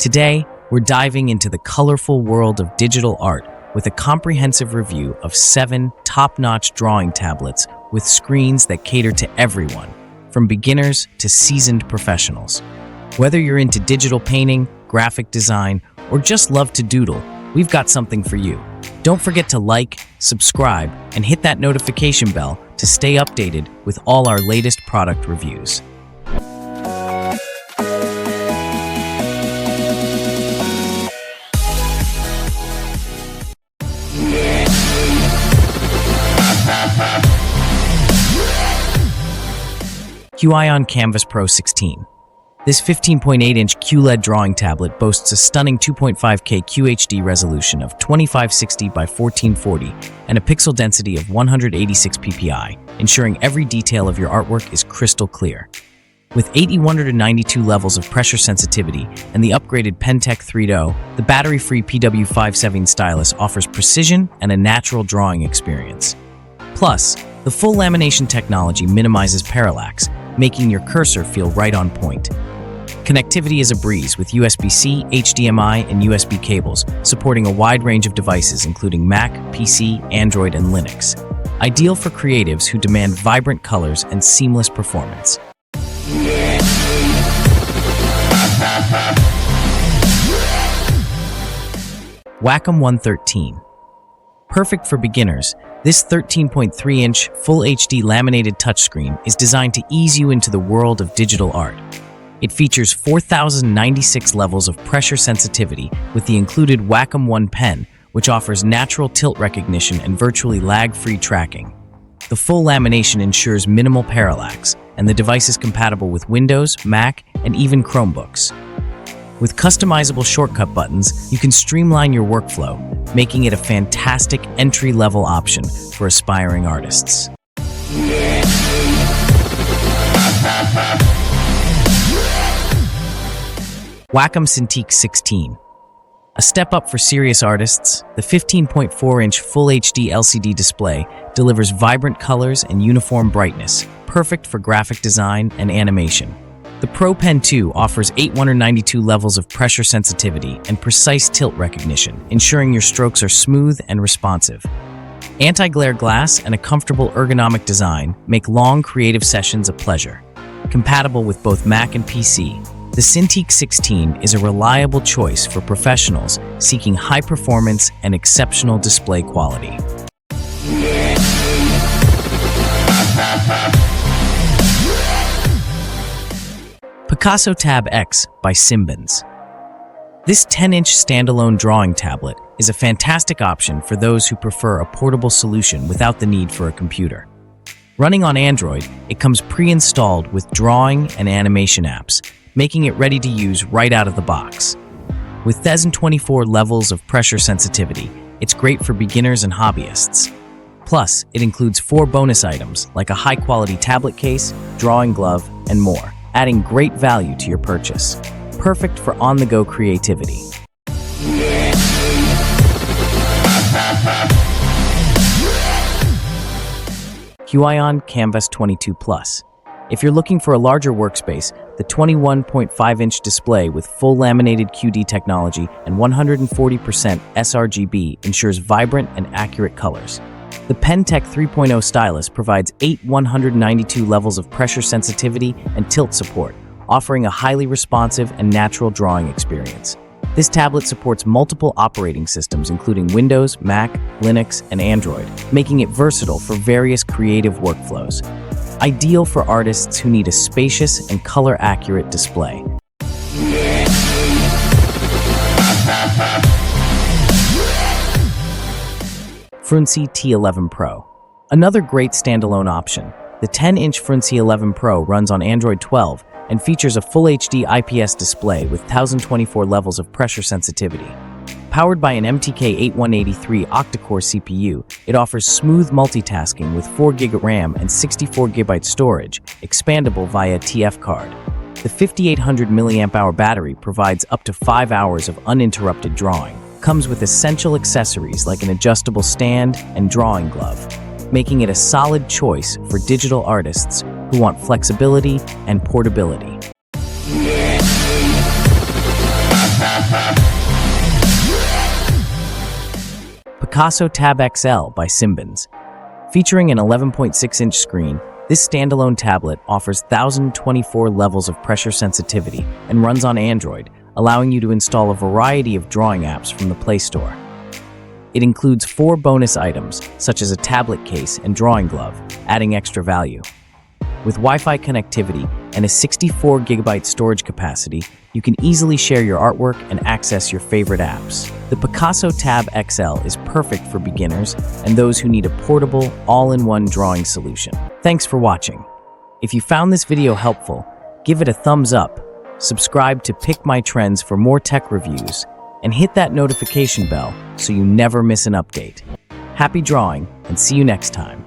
Today, we're diving into the colorful world of digital art with a comprehensive review of 7 top-notch drawing tablets with screens that cater to everyone, from beginners to seasoned professionals. Whether you're into digital painting, graphic design, or just love to doodle, we've got something for you. Don't forget to like, subscribe, and hit that notification bell to stay updated with all our latest product reviews. HUION KAMVAS Pro 16. This 15.8-inch QLED drawing tablet boasts a stunning 2.5K QHD resolution of 2560 by 1440 and a pixel density of 186 ppi, ensuring every detail of your artwork is crystal clear. With 8192 levels of pressure sensitivity and the upgraded PenTech 3.0, the battery-free PW57 stylus offers precision and a natural drawing experience. Plus, the full lamination technology minimizes parallax, making your cursor feel right on point. Connectivity is a breeze with USB-C, HDMI, and USB cables, supporting a wide range of devices including Mac, PC, Android, and Linux. Ideal for creatives who demand vibrant colors and seamless performance. Wacom One 13. Perfect for beginners, this 13.3-inch Full HD laminated touchscreen is designed to ease you into the world of digital art. It features 4,096 levels of pressure sensitivity with the included Wacom One pen, which offers natural tilt recognition and virtually lag-free tracking. The full lamination ensures minimal parallax, and the device is compatible with Windows, Mac, and even Chromebooks. With customizable shortcut buttons, you can streamline your workflow, making it a fantastic entry-level option for aspiring artists. Wacom Cintiq 16. A step up for serious artists, the 15.4-inch Full HD LCD display delivers vibrant colors and uniform brightness, perfect for graphic design and animation. The Pro Pen 2 offers 8192 levels of pressure sensitivity and precise tilt recognition, ensuring your strokes are smooth and responsive. Anti-glare glass and a comfortable ergonomic design make long creative sessions a pleasure. Compatible with both Mac and PC, the Cintiq 16 is a reliable choice for professionals seeking high performance and exceptional display quality. PicassoTab X by Simbins. This 10-inch standalone drawing tablet is a fantastic option for those who prefer a portable solution without the need for a computer. Running on Android, it comes pre-installed with drawing and animation apps, making it ready to use right out of the box. With 1024 levels of pressure sensitivity, it's great for beginners and hobbyists. Plus, it includes 4 bonus items like a high-quality tablet case, drawing glove, and more, adding great value to your purchase. Perfect for on-the-go creativity. HUION KAMVAS 22 Plus. If you're looking for a larger workspace, the 21.5-inch display with full laminated QD technology and 140% sRGB ensures vibrant and accurate colors. The PenTech 3.0 stylus provides 192 levels of pressure sensitivity and tilt support, offering a highly responsive and natural drawing experience. This tablet supports multiple operating systems including Windows, Mac, Linux, and Android, making it versatile for various creative workflows. Ideal for artists who need a spacious and color-accurate display. Frunze T11 Pro. Another great standalone option. The 10-inch Frunze 11 Pro runs on Android 12 and features a Full HD IPS display with 1024 levels of pressure sensitivity. Powered by an MTK8183 octa-core CPU, it offers smooth multitasking with 4GB RAM and 64GB storage, expandable via TF card. The 5800 mAh battery provides up to 5 hours of uninterrupted drawing. Comes with essential accessories like an adjustable stand and drawing glove, making it a solid choice for digital artists who want flexibility and portability. PicassoTab XL by Simbins. Featuring an 11.6-inch screen, this standalone tablet offers 1,024 levels of pressure sensitivity and runs on Android, allowing you to install a variety of drawing apps from the Play Store. It includes 4 bonus items, such as a tablet case and drawing glove, adding extra value. With Wi-Fi connectivity and a 64GB storage capacity, you can easily share your artwork and access your favorite apps. The PicassoTab XL is perfect for beginners and those who need a portable, all-in-one drawing solution. Thanks for watching. If you found this video helpful, give it a thumbs up, subscribe to pickmytrends for more tech reviews, and hit that notification bell so you never miss an update. Happy drawing, and see you next time.